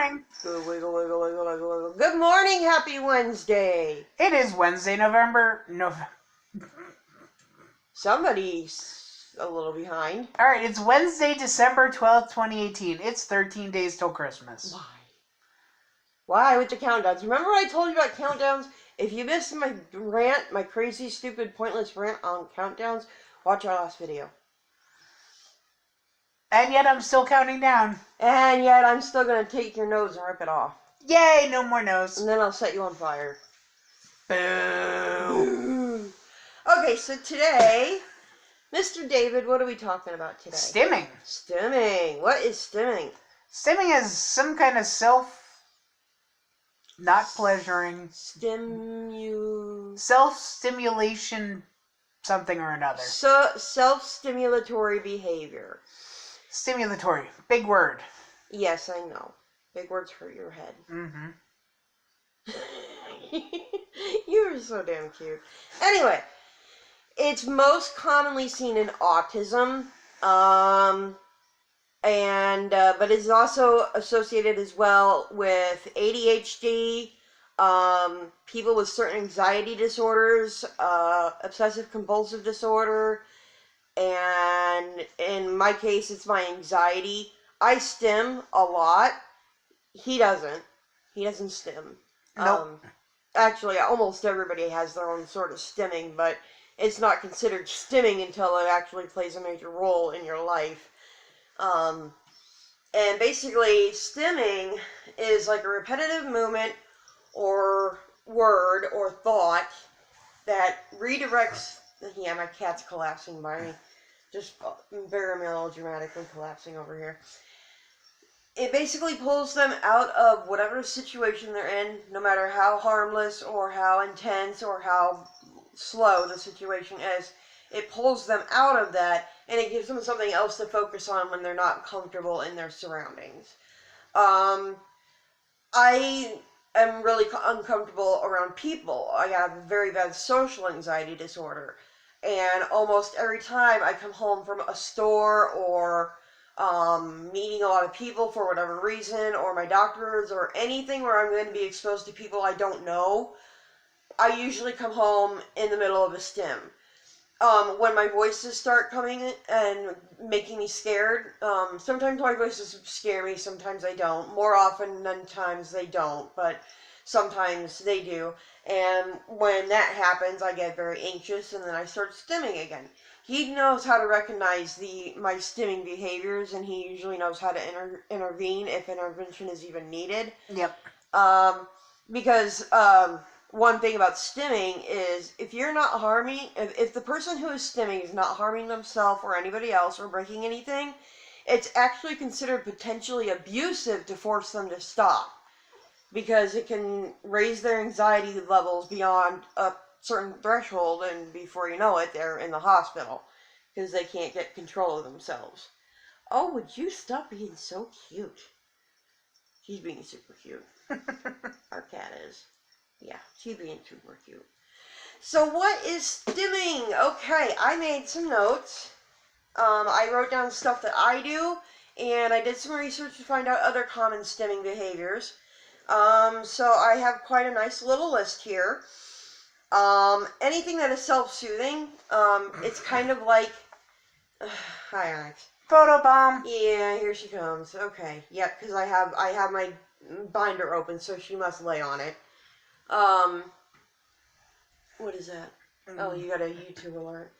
morning. Good wiggle, wiggle, wiggle, wiggle, wiggle. Good morning, happy Wednesday. It is Wednesday, November. Somebody's a little behind. All right, it's Wednesday, December 12th, 2018. It's 13 days till Christmas. Why? Why with the countdowns? Remember I told you about countdowns? If you missed my rant, my crazy, stupid, pointless rant on countdowns, watch our last video. And yet I'm still counting down. And yet I'm still going to take your nose and rip it off. Yay, no more nose. And then I'll set you on fire. Boo. Okay, so today, Mr. David, what are we talking about today? Stimming. Stimming. What is stimming? Stimming is some kind of not pleasuring. Self-stimulation something or another. So, self-stimulatory behavior. Stimulatory. Big word. Yes, I know. Big words hurt your head. Mm-hmm. You're so damn cute. Anyway, it's most commonly seen in autism, but it's also associated as well with ADHD, people with certain anxiety disorders, obsessive compulsive disorder, and in my case, it's my anxiety. I stim a lot. He doesn't. He doesn't stim. Nope. Actually, almost everybody has their own sort of stimming, but it's not considered stimming until it actually plays a major role in your life. And basically, stimming is like a repetitive movement or word or thought that redirects... Yeah, my cat's collapsing by me. Just very melodramatically collapsing over here. It basically pulls them out of whatever situation they're in, no matter how harmless or how intense or how slow the situation is. It pulls them out of that, and it gives them something else to focus on when they're not comfortable in their surroundings. I am really uncomfortable around people. I have a very bad social anxiety disorder, and almost every time I come home from a store or meeting a lot of people for whatever reason, or my doctors, or anything where I'm going to be exposed to people I don't know, I usually come home in the middle of a stim. When my voices start coming in and making me scared, sometimes my voices scare me, sometimes they don't. More often than times they don't, but sometimes they do. And when that happens, I get very anxious, and then I start stimming again. He knows how to recognize my stimming behaviors, and he usually knows how to intervene if intervention is even needed. Yep. Because one thing about stimming is if you're not harming, if the person who is stimming is not harming themselves or anybody else or breaking anything, it's actually considered potentially abusive to force them to stop. Because it can raise their anxiety levels beyond a certain threshold, and before you know it, they're in the hospital because they can't get control of themselves. Oh, would you stop being so cute? She's being super cute. Our cat is. Yeah, she's being super cute. So what is stimming? Okay, I made some notes. I wrote down stuff that I do, and I did some research to find out other common stimming behaviors. So I have quite a nice little list here. Anything that is self-soothing, it's kind of like... Hi, Alex. Photobomb. Yeah, here she comes. Okay, yep, because I have my binder open, so she must lay on it. What is that? Oh, you got a YouTube alert.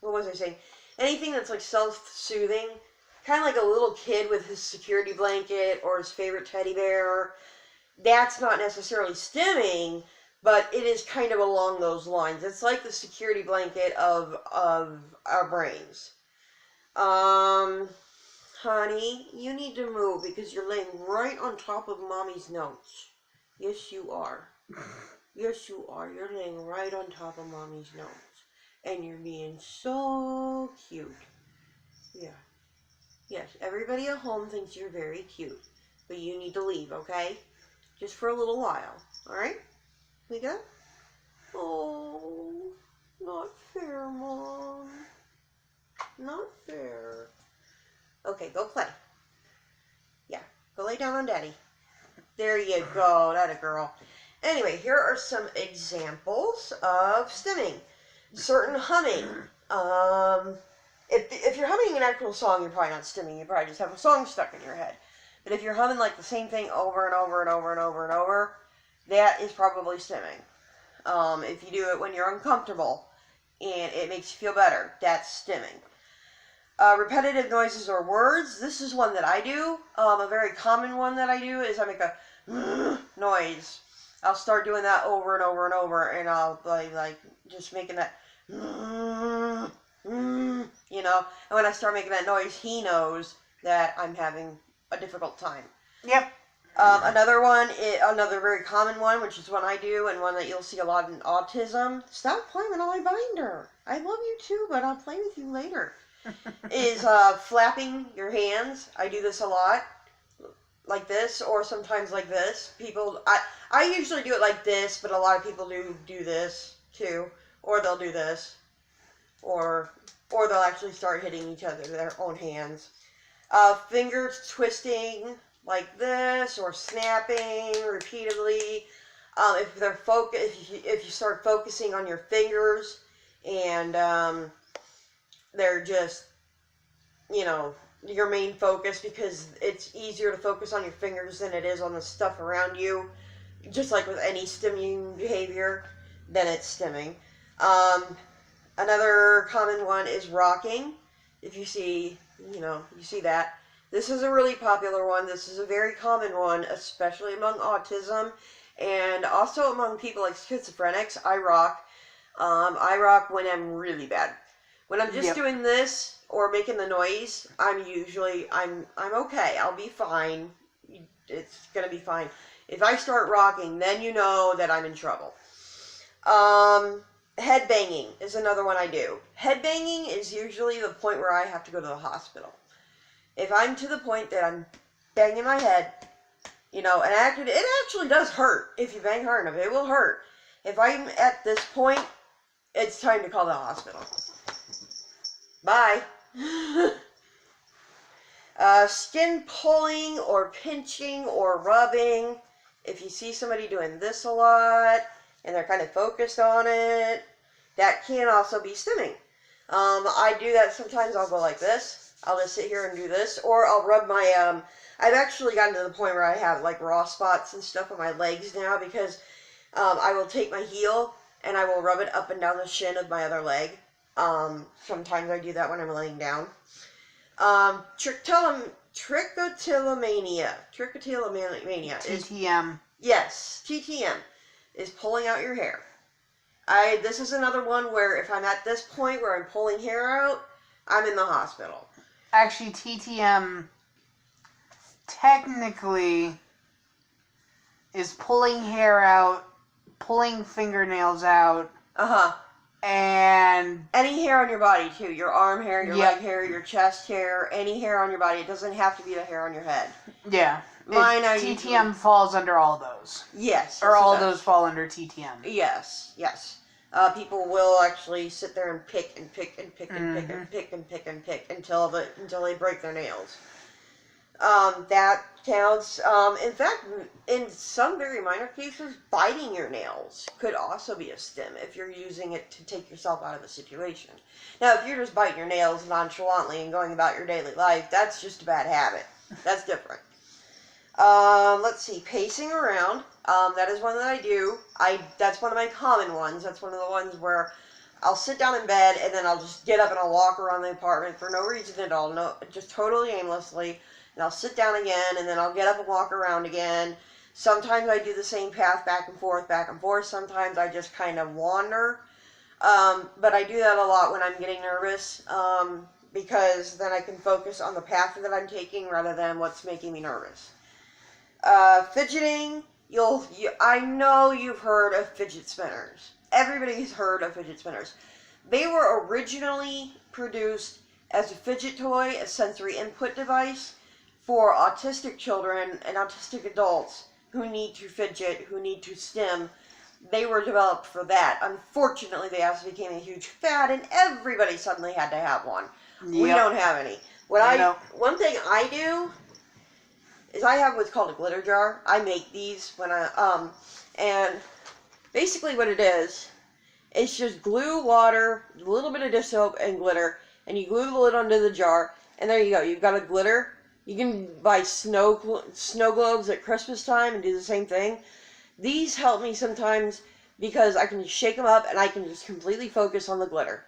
What was I saying? Anything that's like self-soothing, kind of like a little kid with his security blanket or his favorite teddy bear. That's not necessarily stimming, but it is kind of along those lines. It's like the security blanket of our brains. Honey, you need to move because you're laying right on top of Mommy's notes. Yes, you are. Yes, you are. You're laying right on top of Mommy's notes. And you're being so cute. Yeah. Yes, everybody at home thinks you're very cute. But you need to leave, okay? Just for a little while. Alright? We go? Oh, not fair, Mom. Not fair. Okay, go play. lay down on daddy. There you go, that a girl. Anyway, here are some examples of stimming. Certain humming. If you're humming an actual song, you're probably not stimming. You probably just have a song stuck in your head. But if you're humming like the same thing over and over and over and over and over, that is probably stimming. If you do it when you're uncomfortable and it makes you feel better, that's stimming. Repetitive noises or words. This is one that I do. A very common one that I do is I make a noise. I'll start doing that over and over and over, and I'll like just making that, and when I start making that noise, he knows that I'm having a difficult time. Yep. Another very common one, which is one I do, and one that you'll see a lot in autism. Stop playing on my binder. I love you too, but I'll play with you later. Is flapping your hands. I do this a lot, like this, or sometimes like this. I usually do it like this, but a lot of people do this too, or they'll do this, or they'll actually start hitting each other with their own hands. Fingers twisting like this, or snapping repeatedly. If you start focusing on your fingers and they're just, your main focus, because it's easier to focus on your fingers than it is on the stuff around you. Just like with any stimming behavior, then it's stimming. Another common one is rocking. If you see, you see that. This is a really popular one. This is a very common one, especially among autism, and also among people like schizophrenics. I rock. I rock when I'm really bad. When I'm just doing this or making the noise, I'm okay. I'll be fine. It's gonna be fine. If I start rocking, then you know that I'm in trouble. Head banging is another one I do. Head banging is usually the point where I have to go to the hospital. If I'm to the point that I'm banging my head, and it actually does hurt. If you bang hard enough, it will hurt. If I'm at this point, it's time to call the hospital. Bye. Skin pulling or pinching or rubbing. If you see somebody doing this a lot and they're kind of focused on it, that can also be stimming. I do that sometimes. I'll go like this. I'll just sit here and do this, or I'll rub my, I've actually gotten to the point where I have like raw spots and stuff on my legs now, because I will take my heel and I will rub it up and down the shin of my other leg. Sometimes I do that when I'm laying down. Trichotillomania. Trichotillomania is... TTM. Yes, TTM is pulling out your hair. This is another one where if I'm at this point where I'm pulling hair out, I'm in the hospital. Actually, TTM technically is pulling hair out, pulling fingernails out. And any hair on your body too. Your arm hair, your leg hair, your chest hair, any hair on your body. It doesn't have to be the hair on your head. Yeah. TTM falls under all those. Yes. Or all those fall under TTM. Yes. People will actually sit there and pick and pick and pick and pick and pick and pick and pick until they break their nails. That counts. In fact, in some very minor cases, biting your nails could also be a stim if you're using it to take yourself out of a situation. Now, if you're just biting your nails nonchalantly and going about your daily life, that's just a bad habit. That's different. Let's see, pacing around. That is one that I do. That's one of my common ones. That's one of the ones where I'll sit down in bed and then I'll just get up and I'll walk around the apartment for no reason at all, just totally aimlessly. And I'll sit down again and then I'll get up and walk around again. Sometimes I do the same path back and forth. Sometimes I just kind of wander. But I do that a lot when I'm getting nervous, because then I can focus on the path that I'm taking rather than what's making me nervous. Fidgeting. I know you've heard of fidget spinners. Everybody's heard of fidget spinners. They were originally produced as a fidget toy, a sensory input device for autistic children and autistic adults who need to fidget, who need to stim. They were developed for that. Unfortunately, they also became a huge fad, and everybody suddenly had to have one. Yep. We don't have any. One thing I do is I have what's called a glitter jar. I make these when and basically what it is, it's just glue, water, a little bit of dish soap, and glitter, and you glue the lid onto the jar, and there you go. You've got a glitter. You can buy snow globes at Christmas time and do the same thing. These help me sometimes because I can just shake them up and I can just completely focus on the glitter.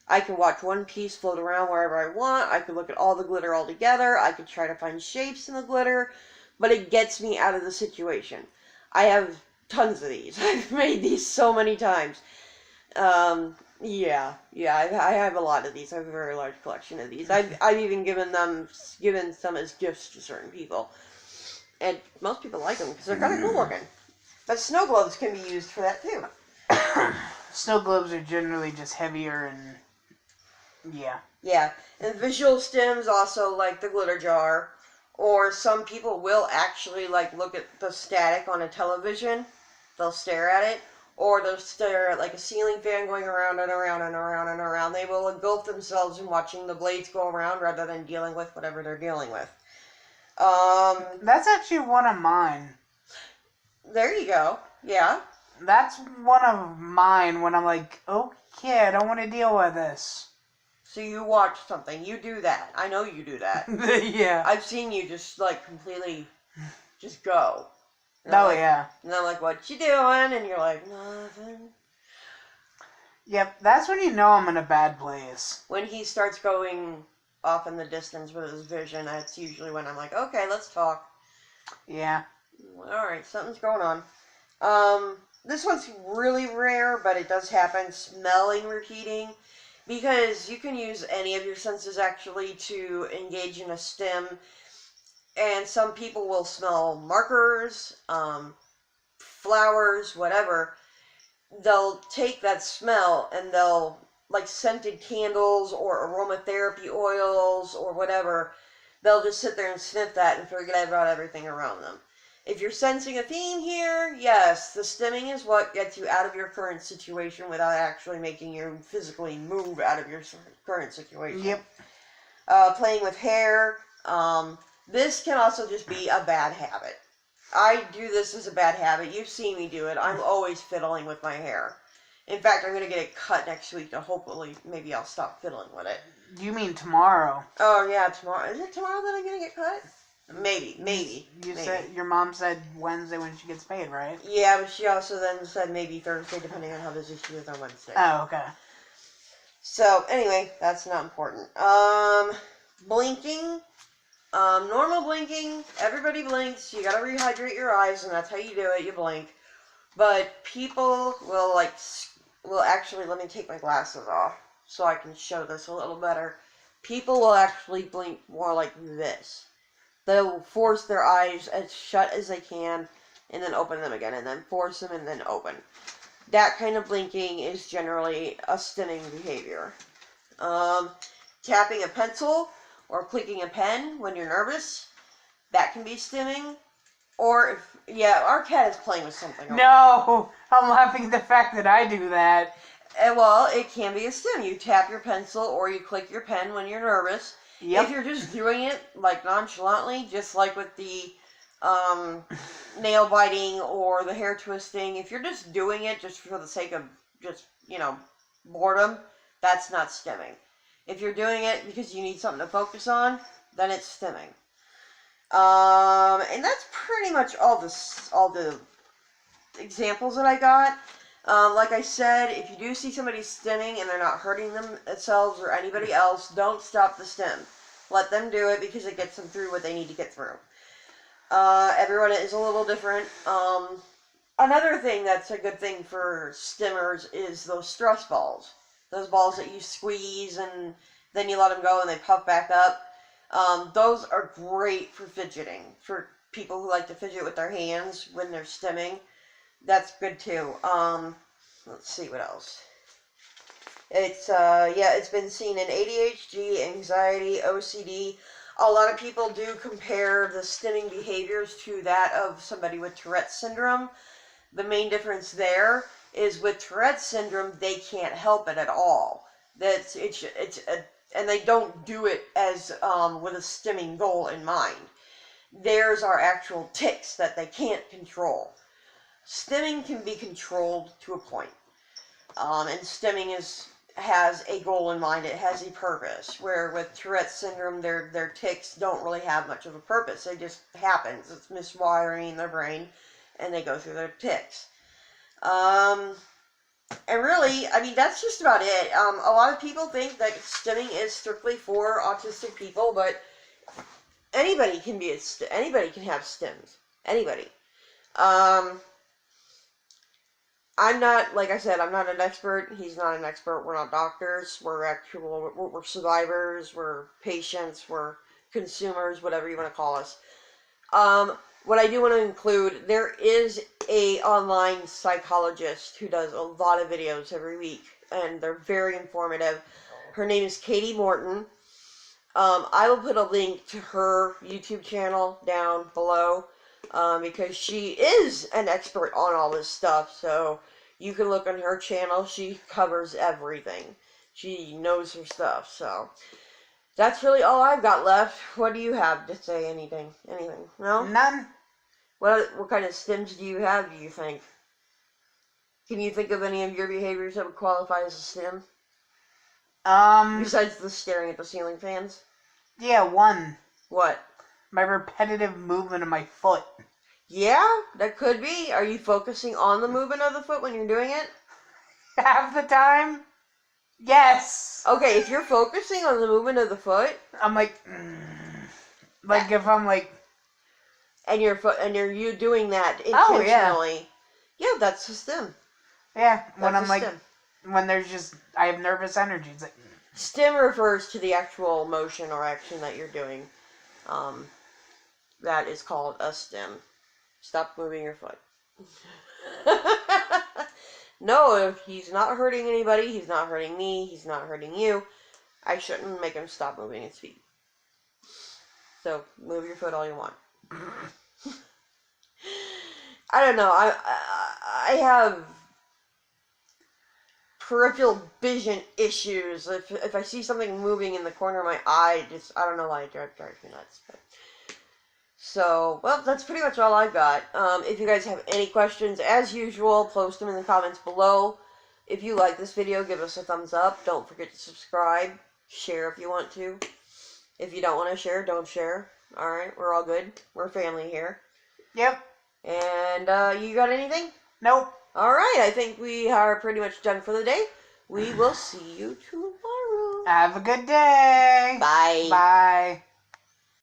I can watch one piece float around wherever I want. I can look at all the glitter all together. I can try to find shapes in the glitter, but it gets me out of the situation. I have tons of these. I've made these so many times. Yeah, I have a lot of these. I have a very large collection of these. I've even given some as gifts to certain people, and most people like them because they're kind of cool looking. But snow globes can be used for that too. Snow globes are generally just heavier and yeah. Yeah, and visual stims also like the glitter jar, or some people will actually like look at the static on a television. They'll stare at it, or they'll stare at like a ceiling fan going around and around and around and around. They will engulf themselves in watching the blades go around rather than dealing with whatever they're dealing with. That's actually one of mine. There you go. Yeah. That's one of mine when I'm like, okay, I don't want to deal with this. So you watch something. You do that. I know you do that. Yeah. I've seen you just like completely just go. Yeah. And I'm like, what you doing? And you're like, nothing. Yep, that's when you know I'm in a bad place. When he starts going off in the distance with his vision, that's usually when I'm like, okay, let's talk. Yeah. Alright, something's going on. This one's really rare, but it does happen. Smelling repeating. Because you can use any of your senses actually to engage in a stim. And some people will smell markers, flowers, whatever. They'll take that smell and they'll, like scented candles or aromatherapy oils or whatever, they'll just sit there and sniff that and forget about everything around them. If you're sensing a theme here, yes, the stimming is what gets you out of your current situation without actually making you physically move out of your current situation. Yep. Playing with hair. This can also just be a bad habit. I do this as a bad habit. You've seen me do it. I'm always fiddling with my hair. In fact, I'm going to get it cut next week to hopefully, maybe I'll stop fiddling with it. You mean tomorrow? Oh, yeah, tomorrow. Is it tomorrow that I'm going to get cut? Maybe. You said your mom said Wednesday when she gets paid, right? Yeah, but she also then said maybe Thursday, depending on how busy she is on Wednesday. Oh, okay. So anyway, that's not important. Blinking. Normal blinking. Everybody blinks. You gotta rehydrate your eyes, and that's how you do it. You blink. But people will actually. Let me take my glasses off so I can show this a little better. People will actually blink more like this. They'll force their eyes as shut as they can and then open them again and then force them and then open. That kind of blinking is generally a stimming behavior. Tapping a pencil or clicking a pen when you're nervous, that can be stimming. Or, our cat is playing with something. No! I'm laughing at the fact that I do that. Well, it can be a stim. You tap your pencil or you click your pen when you're nervous. Yep. If you're just doing it, like, nonchalantly, just like with the nail biting or the hair twisting, if you're just doing it just for the sake of just, boredom, that's not stimming. If you're doing it because you need something to focus on, then it's stimming. And that's pretty much all the examples that I got. Like I said, if you do see somebody stimming and they're not hurting themselves or anybody else, don't stop the stim. Let them do it because it gets them through what they need to get through. Everyone is a little different. Another thing that's a good thing for stimmers is those stress balls. Those balls that you squeeze and then you let them go and they puff back up. Those are great for fidgeting. For people who like to fidget with their hands when they're stimming. That's good too. Let's see what else. It's been seen in ADHD, anxiety, OCD. A lot of people do compare the stimming behaviors to that of somebody with Tourette's syndrome. The main difference there is with Tourette's syndrome, they can't help it at all. And they don't do it as with a stimming goal in mind. Theirs are actual tics that they can't control. Stimming can be controlled to a point. And stimming has a goal in mind. It has a purpose. Where with Tourette's syndrome, their tics don't really have much of a purpose. It just happens. It's miswiring in their brain, and they go through their tics. And really, I mean, that's just about it. A lot of people think that stimming is strictly for autistic people, but anybody can anybody can have stims. Anybody. I'm not, like I said, I'm not an expert. He's not an expert. We're not doctors. We're survivors. We're patients. We're consumers, whatever you want to call us. What I do want to include, there is a online psychologist who does a lot of videos every week, and they're very informative. Her name is Katie Morton. I will put a link to her YouTube channel down below, because she is an expert on all this stuff, so you can look on her channel. She covers everything. She knows her stuff, so that's really all I've got left. What do you have to say? Anything? No? None. What kind of stims do you have, do you think? Can you think of any of your behaviors that would qualify as a stim? Besides the staring at the ceiling fans? Yeah, one. What? My repetitive movement of my foot. Yeah, that could be. Are you focusing on the movement of the foot when you're doing it? Half the time? Yes. Okay, if you're focusing on the movement of the foot, I'm like, like if I'm like, and you doing that oh, intentionally, yeah, that's a stim. Yeah, when That's I'm like, stim. when there's just, I have nervous energy. It's like, Stim refers to the actual motion or action that you're doing. That is called a stim. Stop moving your foot. No, if he's not hurting anybody, he's not hurting me, he's not hurting you, I shouldn't make him stop moving his feet. So, move your foot all you want. I don't know, I have peripheral vision issues. If I see something moving in the corner of my eye, I don't know why it drives me nuts. But. So, well, that's pretty much all I've got. If you guys have any questions, as usual, post them in the comments below. If you like this video, give us a thumbs up. Don't forget to subscribe. Share if you want to. If you don't want to share, don't share. Alright, we're all good. We're family here. yep, And, you got anything? nope. Alright, I think we are pretty much done for the day. We will see you tomorrow. Have a good day. Bye. Bye.